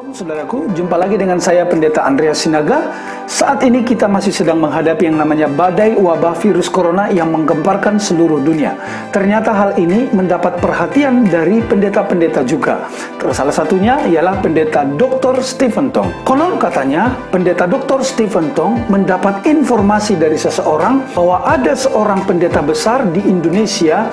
Saudaraku, jumpa lagi dengan saya Pendeta Andreas Sinaga. Saat ini kita masih sedang menghadapi yang namanya badai wabah virus corona yang menggemparkan seluruh dunia. Ternyata hal ini mendapat perhatian dari pendeta-pendeta juga. Salah satunya ialah pendeta Dr. Stephen Tong. Konon katanya, pendeta Dr. Stephen Tong mendapat informasi dari seseorang bahwa ada seorang pendeta besar di Indonesia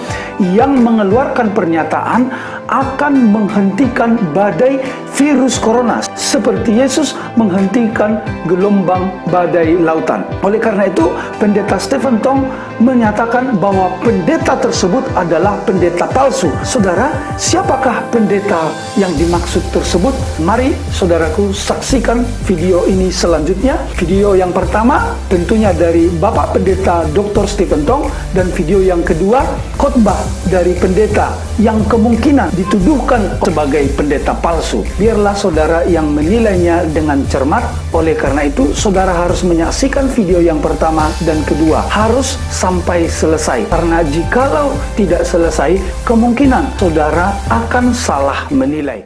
yang mengeluarkan pernyataan akan menghentikan badai virus corona seperti Yesus menghentikan gelombang badai lautan. Oleh karena itu, pendeta Stephen Tong menyatakan bahwa pendeta tersebut adalah pendeta palsu. Saudara, siapakah pendeta yang dimaksud tersebut? Mari saudaraku saksikan video ini selanjutnya. Video yang pertama tentunya dari Bapak Pendeta Dr. Stephen Tong, dan video yang kedua khotbah dari pendeta yang kemungkinan dituduhkan sebagai pendeta palsu. Biarlah saudara yang menilainya dengan cermat. Oleh karena itu, saudara harus menyaksikan video yang pertama dan kedua. Harus sampai selesai. Karena jikalau tidak selesai, kemungkinan saudara akan salah menilai.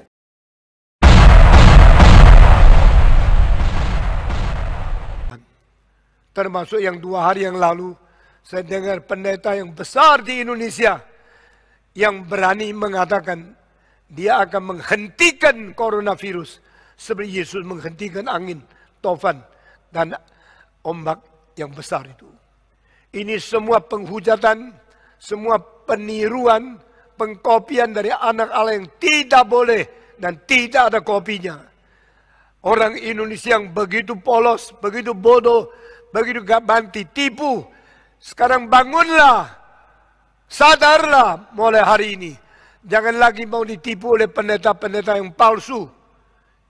Termasuk yang 2 hari yang lalu, saya dengar pendeta yang besar di Indonesia yang berani mengatakan dia akan menghentikan coronavirus seperti Yesus menghentikan angin, tofan, dan ombak yang besar itu. Ini semua penghujatan, semua peniruan, pengkopian dari anak Allah yang tidak boleh dan tidak ada kopinya. Orang Indonesia yang begitu polos, begitu bodoh, begitu gak banti, tipu. Sekarang bangunlah, sadarlah mulai hari ini. Jangan lagi mau ditipu oleh pendeta-pendeta yang palsu.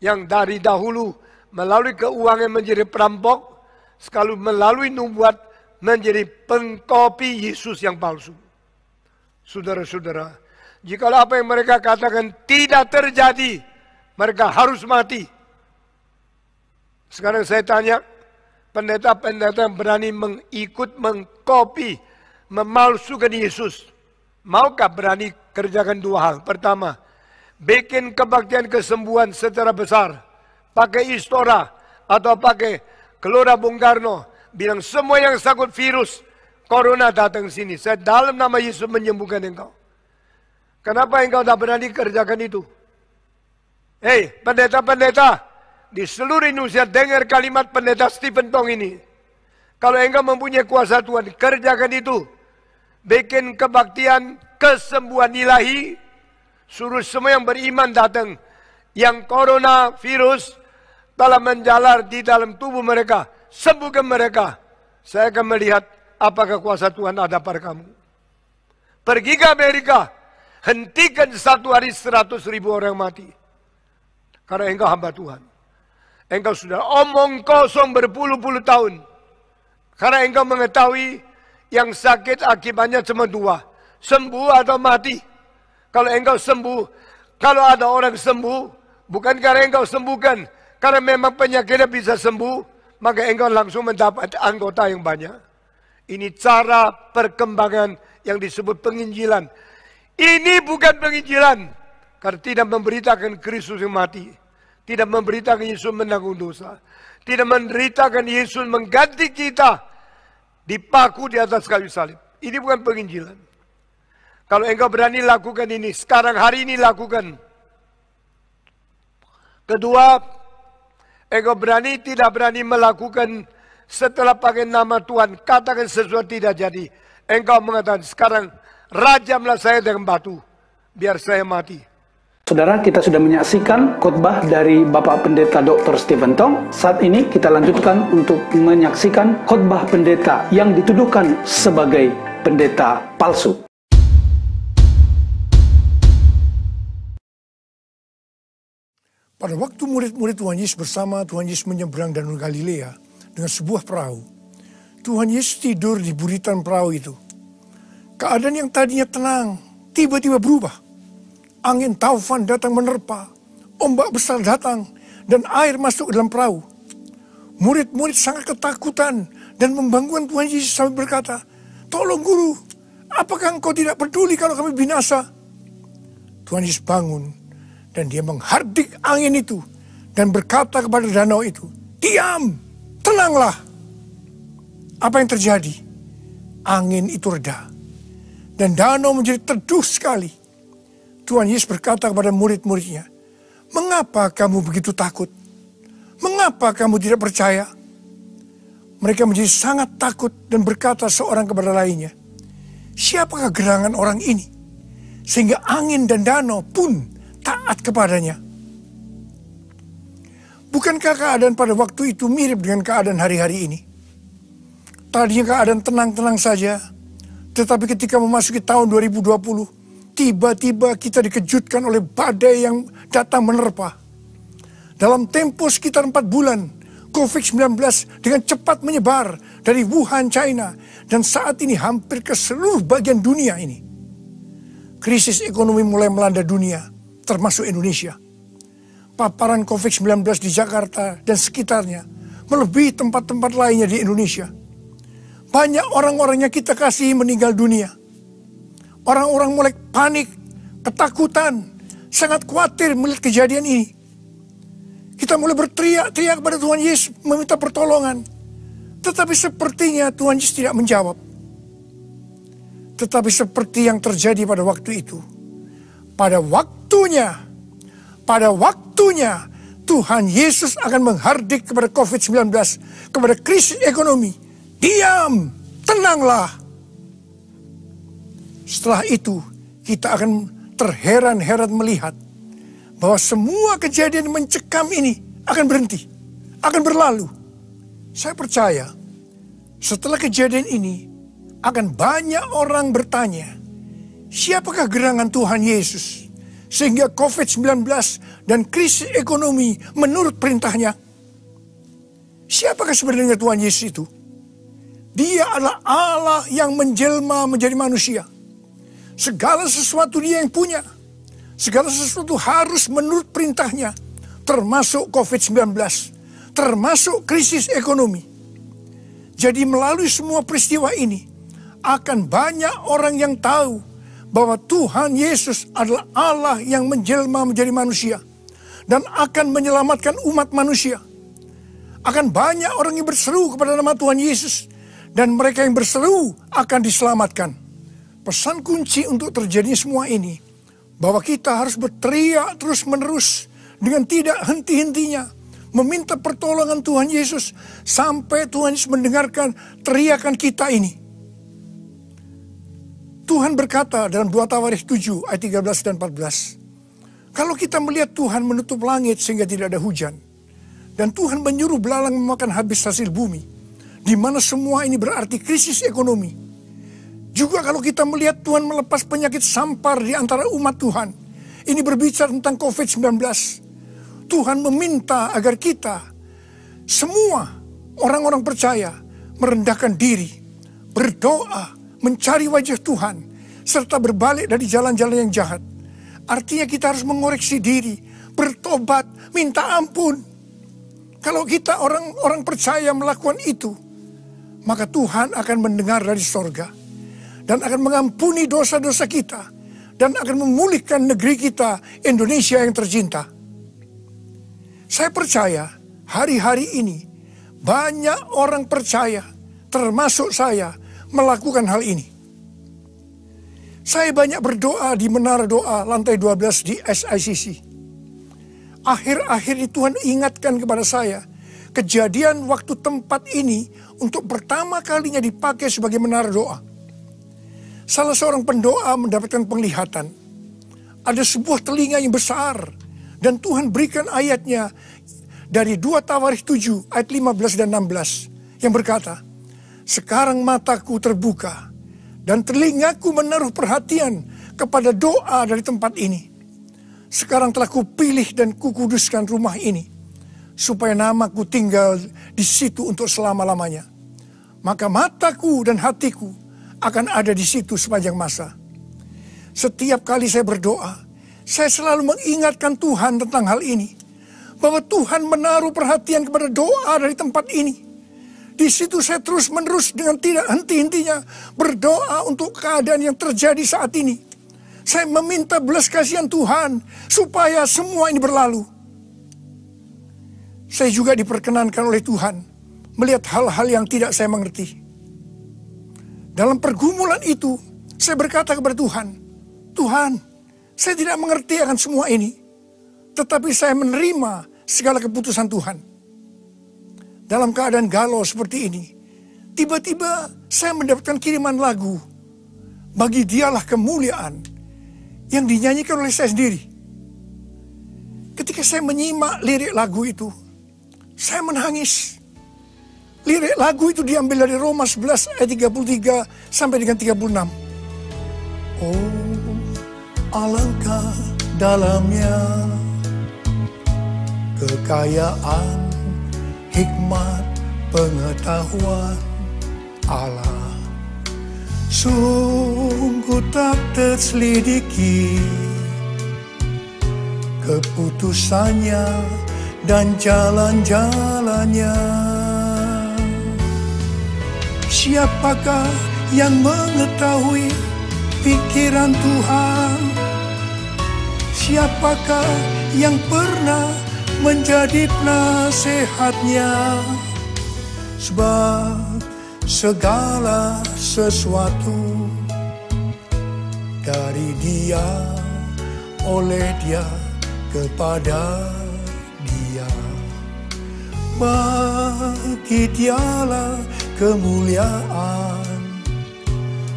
Yang dari dahulu melalui keuangan menjadi perampok, sekali melalui nubuat menjadi pengkopi Yesus yang palsu. Saudara-saudara, jika apa yang mereka katakan tidak terjadi, mereka harus mati. Sekarang saya tanya, pendeta-pendeta yang berani mengikut, mengkopi, memalsukan Yesus, maukah berani kerjakan 2 hal? Pertama, bikin kebaktian kesembuhan secara besar, pakai Istora atau pakai Gelora Bung Karno, bilang semua yang sakit virus corona datang sini, saya dalam nama Yesus menyembuhkan engkau. Kenapa engkau tak berani kerjakan itu? Hei, pendeta-pendeta di seluruh Indonesia, dengar kalimat pendeta Stephen Tong ini. Kalau engkau mempunyai kuasa Tuhan, kerjakan itu. Bikin kebaktian kesembuhan ilahi, suruh semua yang beriman datang. Yang coronavirus telah menjalar di dalam tubuh mereka, sembuhkan mereka. Saya akan melihat apakah kuasa Tuhan ada pada kamu. Pergi ke Amerika, hentikan 1 hari 100.000 orang mati. Karena engkau hamba Tuhan. Engkau sudah omong kosong berpuluh-puluh tahun. Karena engkau mengetahui yang sakit akibatnya cuma 2. Sembuh atau mati. Kalau engkau sembuh, kalau ada orang sembuh, bukan karena engkau sembuhkan, karena memang penyakitnya bisa sembuh, maka engkau langsung mendapat anggota yang banyak. Ini cara perkembangan yang disebut penginjilan. Ini bukan penginjilan, karena tidak memberitakan Kristus yang mati. Tidak memberitakan Yesus menanggung dosa. Tidak memberitakan Yesus mengganti kita dipaku di atas kayu salib. Ini bukan penginjilan. Kalau engkau berani lakukan ini, sekarang hari ini lakukan. Kedua, engkau berani tidak berani melakukan setelah pakai nama Tuhan, katakan sesuatu tidak jadi. Engkau mengatakan sekarang rajamlah saya dengan batu, biar saya mati. Saudara, kita sudah menyaksikan khotbah dari Bapak Pendeta Dr. Stephen Tong. Saat ini kita lanjutkan untuk menyaksikan khotbah pendeta yang dituduhkan sebagai pendeta palsu. Pada waktu murid-murid Tuhan Yesus bersama Tuhan Yesus menyeberang Danau Galilea dengan sebuah perahu, Tuhan Yesus tidur di buritan perahu itu. Keadaan yang tadinya tenang tiba-tiba berubah. Angin taufan datang menerpa, ombak besar datang, dan air masuk ke dalam perahu. Murid-murid sangat ketakutan dan membangunkan Tuhan Yesus sambil berkata, "Tolong Guru, apakah engkau tidak peduli kalau kami binasa?" Tuhan Yesus bangun dan dia menghardik angin itu dan berkata kepada danau itu, "Diam, tenanglah." Apa yang terjadi? Angin itu reda dan danau menjadi teduh sekali. Tuhan Yesus berkata kepada murid-muridnya, "Mengapa kamu begitu takut? Mengapa kamu tidak percaya?" Mereka menjadi sangat takut dan berkata seorang kepada lainnya, "Siapakah gerangan orang ini, sehingga angin dan danau pun taat kepadanya?" Bukankah keadaan pada waktu itu mirip dengan keadaan hari-hari ini? Tadinya keadaan tenang-tenang saja, tetapi ketika memasuki tahun 2020, tiba-tiba kita dikejutkan oleh badai yang datang menerpa. Dalam tempo sekitar 4 bulan, COVID-19 dengan cepat menyebar dari Wuhan, China, dan saat ini hampir ke seluruh bagian dunia ini. Krisis ekonomi mulai melanda dunia, termasuk Indonesia. Paparan COVID-19 di Jakarta dan sekitarnya melebihi tempat-tempat lainnya di Indonesia. Banyak orang-orang yang kita kasihi meninggal dunia. Orang-orang mulai panik, ketakutan, sangat khawatir melihat kejadian ini. Kita mulai berteriak-teriak kepada Tuhan Yesus meminta pertolongan. Tetapi sepertinya Tuhan Yesus tidak menjawab. Tetapi seperti yang terjadi pada waktu itu. Pada waktunya Tuhan Yesus akan menghardik kepada COVID-19, kepada krisis ekonomi. "Diam, tenanglah." Setelah itu kita akan terheran-heran melihat bahwa semua kejadian mencekam ini akan berhenti, akan berlalu. Saya percaya setelah kejadian ini akan banyak orang bertanya, siapakah gerangan Tuhan Yesus sehingga COVID-19 dan krisis ekonomi menurut perintahnya? Siapakah sebenarnya Tuhan Yesus itu? Dia adalah Allah yang menjelma menjadi manusia. Segala sesuatu Dia yang punya. Segala sesuatu harus menurut perintahnya. Termasuk COVID-19. Termasuk krisis ekonomi. Jadi melalui semua peristiwa ini, akan banyak orang yang tahu bahwa Tuhan Yesus adalah Allah yang menjelma menjadi manusia. Dan akan menyelamatkan umat manusia. Akan banyak orang yang berseru kepada nama Tuhan Yesus. Dan mereka yang berseru akan diselamatkan. Pesan kunci untuk terjadi semua ini, bahwa kita harus berteriak terus-menerus dengan tidak henti-hentinya, meminta pertolongan Tuhan Yesus sampai Tuhan Yesus mendengarkan teriakan kita ini. Tuhan berkata dalam 2 Tawarikh 7 ayat 13 dan 14, kalau kita melihat Tuhan menutup langit sehingga tidak ada hujan, dan Tuhan menyuruh belalang memakan habis hasil bumi, di mana semua ini berarti krisis ekonomi. Juga kalau kita melihat Tuhan melepas penyakit sampar di antara umat Tuhan. Ini berbicara tentang COVID-19. Tuhan meminta agar kita, semua orang-orang percaya, merendahkan diri, berdoa, mencari wajah Tuhan, serta berbalik dari jalan-jalan yang jahat. Artinya kita harus mengoreksi diri, bertobat, minta ampun. Kalau kita orang-orang percaya melakukan itu, maka Tuhan akan mendengar dari sorga dan akan mengampuni dosa-dosa kita dan akan memulihkan negeri kita, Indonesia yang tercinta. Saya percaya hari-hari ini banyak orang percaya, termasuk saya, melakukan hal ini. Saya banyak berdoa di menara doa lantai 12 di SICC. Akhir-akhir ini Tuhan ingatkan kepada saya kejadian waktu tempat ini untuk pertama kalinya dipakai sebagai menara doa. Salah seorang pendoa mendapatkan penglihatan. Ada sebuah telinga yang besar. Dan Tuhan berikan ayatnya dari 2 Tawarikh 7 ayat 15 dan 16. Yang berkata, sekarang mataku terbuka dan telingaku menaruh perhatian kepada doa dari tempat ini. Sekarang telah kupilih dan kukuduskan rumah ini, supaya namaku tinggal di situ untuk selama-lamanya. Maka mataku dan hatiku akan ada di situ sepanjang masa. Setiap kali saya berdoa, saya selalu mengingatkan Tuhan tentang hal ini. Bahwa Tuhan menaruh perhatian kepada doa dari tempat ini. Di situ saya terus-menerus dengan tidak henti-hentinya berdoa untuk keadaan yang terjadi saat ini. Saya meminta belas kasihan Tuhan supaya semua ini berlalu. saya juga diperkenankan oleh Tuhan melihat hal-hal yang tidak saya mengerti. Dalam pergumulan itu, saya berkata kepada Tuhan, Tuhan, saya tidak mengerti akan semua ini, tetapi saya menerima segala keputusan Tuhan. Dalam keadaan galau seperti ini, tiba-tiba saya mendapatkan kiriman lagu, Bagi Dialah Kemuliaan, yang dinyanyikan oleh saya sendiri. Ketika saya menyimak lirik lagu itu, saya menangis. Lirik lagu itu diambil dari Roma 11 ayat 33 sampai dengan 36. Oh, alangkah dalamnya kekayaan, hikmat, pengetahuan Allah. Sungguh tak terselidiki keputusannya dan jalan-jalannya. Siapakah yang mengetahui pikiran Tuhan? Siapakah yang pernah menjadi penasehatnya? Sebab segala sesuatu dari Dia, oleh Dia, kepada Dia. Bagi Dialah kemuliaan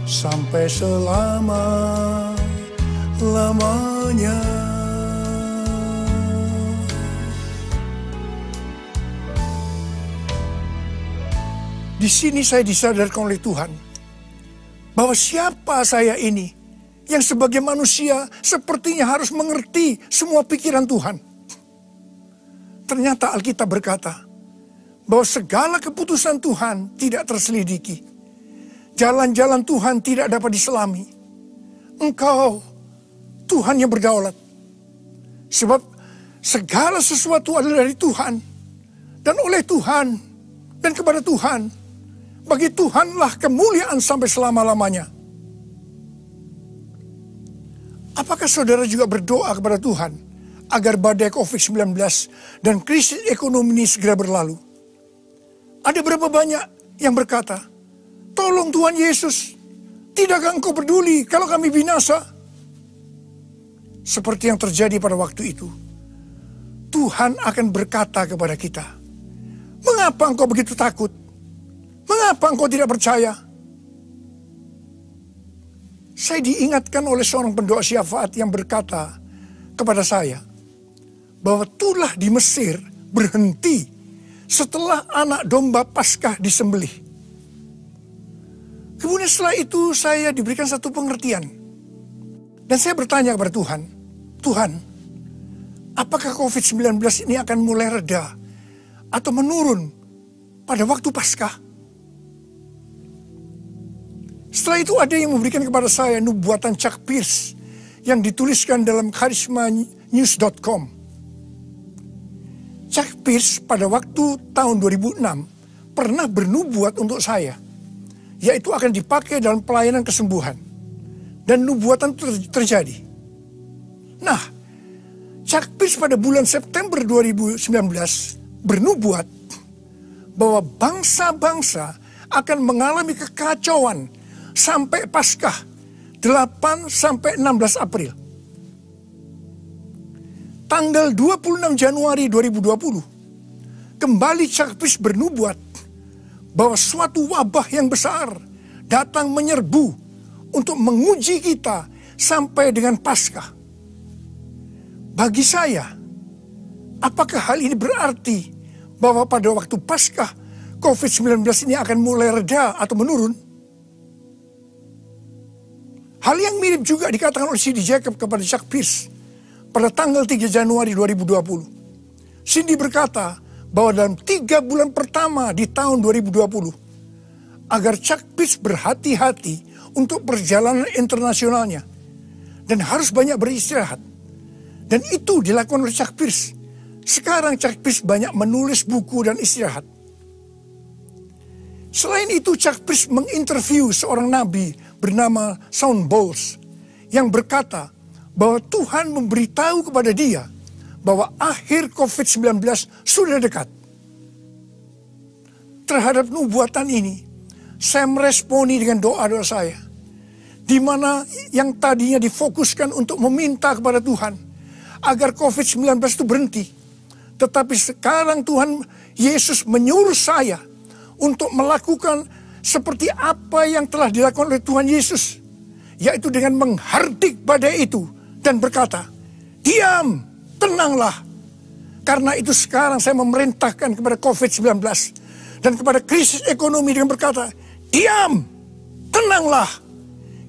sampai selama-lamanya. Di sini saya disadarkan oleh Tuhan bahwa siapa saya ini yang sebagai manusia sepertinya harus mengerti semua pikiran Tuhan. Ternyata Alkitab berkata bahwa segala keputusan Tuhan tidak terselidiki. Jalan-jalan Tuhan tidak dapat diselami. Engkau Tuhan yang berdaulat. Sebab segala sesuatu adalah dari Tuhan dan oleh Tuhan dan kepada Tuhan. Bagi Tuhanlah kemuliaan sampai selama-lamanya. Apakah saudara juga berdoa kepada Tuhan agar badai COVID-19 dan krisis ekonomi ini segera berlalu? Ada berapa banyak yang berkata, tolong Tuhan Yesus, tidakkah Engkau peduli kalau kami binasa? Seperti yang terjadi pada waktu itu, Tuhan akan berkata kepada kita, mengapa engkau begitu takut? Mengapa engkau tidak percaya? Saya diingatkan oleh seorang pendoa syafaat yang berkata kepada saya bahwa tulah di Mesir berhenti setelah anak domba Paskah disembelih. Kemudian setelah itu saya diberikan satu pengertian. Dan saya bertanya kepada Tuhan, Tuhan, apakah COVID-19 ini akan mulai reda atau menurun pada waktu Paskah? Setelah itu ada yang memberikan kepada saya nubuatan Chuck Pierce yang dituliskan dalam charismanews.com. Chuck Pierce pada waktu tahun 2006 pernah bernubuat untuk saya, yaitu akan dipakai dalam pelayanan kesembuhan. Dan nubuatan itu terjadi. Nah, Chuck Pierce pada bulan September 2019 bernubuat bahwa bangsa-bangsa akan mengalami kekacauan sampai Paskah 8 sampai 16 April. Tanggal 26 Januari 2020, kembali Chuck Pierce bernubuat bahwa suatu wabah yang besar datang menyerbu untuk menguji kita sampai dengan Paskah. Bagi saya, apakah hal ini berarti bahwa pada waktu Paskah COVID-19 ini akan mulai reda atau menurun? Hal yang mirip juga dikatakan oleh Cindy Jacob kepada Chuck Pierce pada tanggal 3 Januari 2020. Cindy berkata bahwa dalam 3 bulan pertama di tahun 2020, agar Chuck Pierce berhati-hati untuk perjalanan internasionalnya dan harus banyak beristirahat. Dan itu dilakukan oleh Chuck Pierce. Sekarang Chuck Pierce banyak menulis buku dan istirahat. Selain itu, Chuck Pierce menginterview seorang nabi bernama Shawn Bowles yang berkata bahwa Tuhan memberitahu kepada dia bahwa akhir COVID-19 sudah dekat. Terhadap nubuatan ini, saya meresponi dengan doa-doa saya. Di mana yang tadinya difokuskan untuk meminta kepada Tuhan agar COVID-19 itu berhenti. Tetapi sekarang Tuhan Yesus menyuruh saya untuk melakukan seperti apa yang telah dilakukan oleh Tuhan Yesus. Yaitu dengan menghardik badai itu dan berkata, diam, tenanglah. Karena itu sekarang saya memerintahkan kepada COVID-19 dan kepada krisis ekonomi dengan berkata, diam, tenanglah.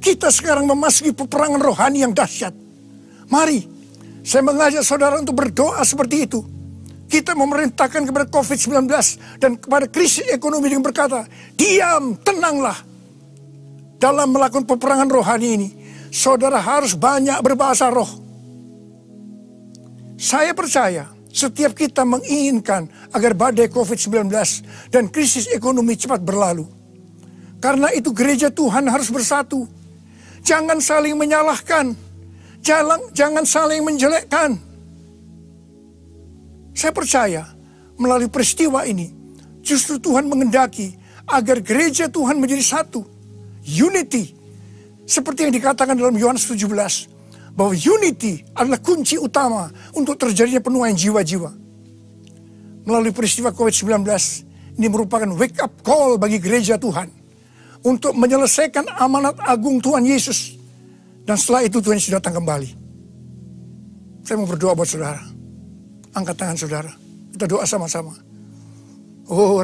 Kita sekarang memasuki peperangan rohani yang dahsyat. Mari, saya mengajak saudara untuk berdoa seperti itu. Kita memerintahkan kepada COVID-19 dan kepada krisis ekonomi dengan berkata, diam, tenanglah. Dalam melakukan peperangan rohani ini, saudara harus banyak berbahasa roh. Saya percaya setiap kita menginginkan agar badai COVID-19 dan krisis ekonomi cepat berlalu. Karena itu gereja Tuhan harus bersatu. Jangan saling menyalahkan. Jangan saling menjelekkan. Saya percaya melalui peristiwa ini justru Tuhan mengendaki agar gereja Tuhan menjadi satu. Unity. Seperti yang dikatakan dalam Yohanes 17. Bahwa unity adalah kunci utama untuk terjadinya penuaian jiwa-jiwa. Melalui peristiwa COVID-19 ini merupakan wake up call bagi gereja Tuhan. Untuk menyelesaikan amanat agung Tuhan Yesus. Dan setelah itu Tuhan Yesus datang kembali. Saya mau berdoa buat saudara. Angkat tangan saudara. Kita doa sama-sama. Oh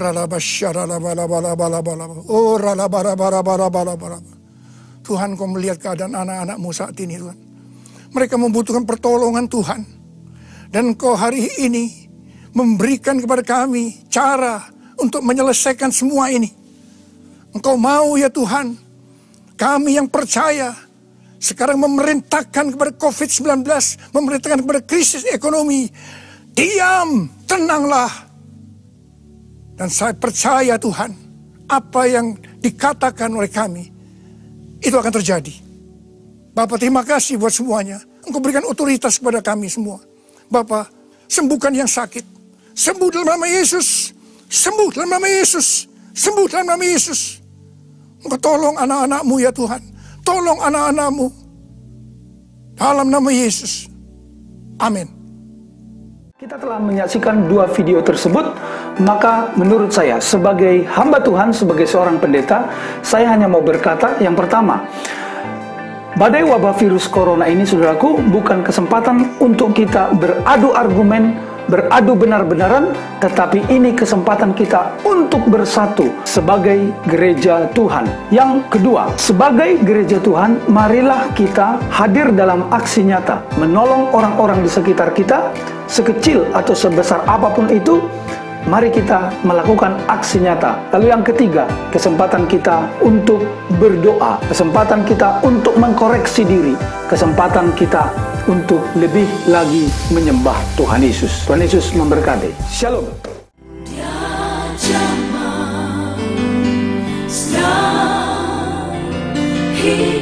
Tuhan, Kau melihat keadaan anak-anak-Mu saat ini, Tuhan. Mereka membutuhkan pertolongan Tuhan. Dan Kau hari ini memberikan kepada kami cara untuk menyelesaikan semua ini. Engkau mau ya Tuhan, kami yang percaya sekarang memerintahkan kepada COVID-19, memerintahkan kepada krisis ekonomi, diam, tenanglah. Dan saya percaya Tuhan, apa yang dikatakan oleh kami, itu akan terjadi. Bapak terima kasih buat semuanya, Engkau berikan otoritas kepada kami semua. Bapak, sembuhkan yang sakit, sembuh dalam nama Yesus, sembuh dalam nama Yesus, sembuh dalam nama Yesus. Engkau tolong anak-anak-Mu ya Tuhan. Tolong anak-anak-Mu. Dalam nama Yesus. Amin. Kita telah menyaksikan dua video tersebut, maka menurut saya sebagai hamba Tuhan, sebagai seorang pendeta, saya hanya mau berkata yang pertama, badai wabah virus corona ini, saudaraku, bukan kesempatan untuk kita beradu argumen, beradu benar-benaran, tetapi ini kesempatan kita untuk bersatu sebagai gereja Tuhan. Yang kedua, sebagai gereja Tuhan, marilah kita hadir dalam aksi nyata, menolong orang-orang di sekitar kita, sekecil atau sebesar apapun itu. Mari kita melakukan aksi nyata. Lalu yang ketiga, kesempatan kita untuk berdoa, kesempatan kita untuk mengkoreksi diri, kesempatan kita untuk lebih lagi menyembah Tuhan Yesus. Tuhan Yesus memberkati. Shalom. Dia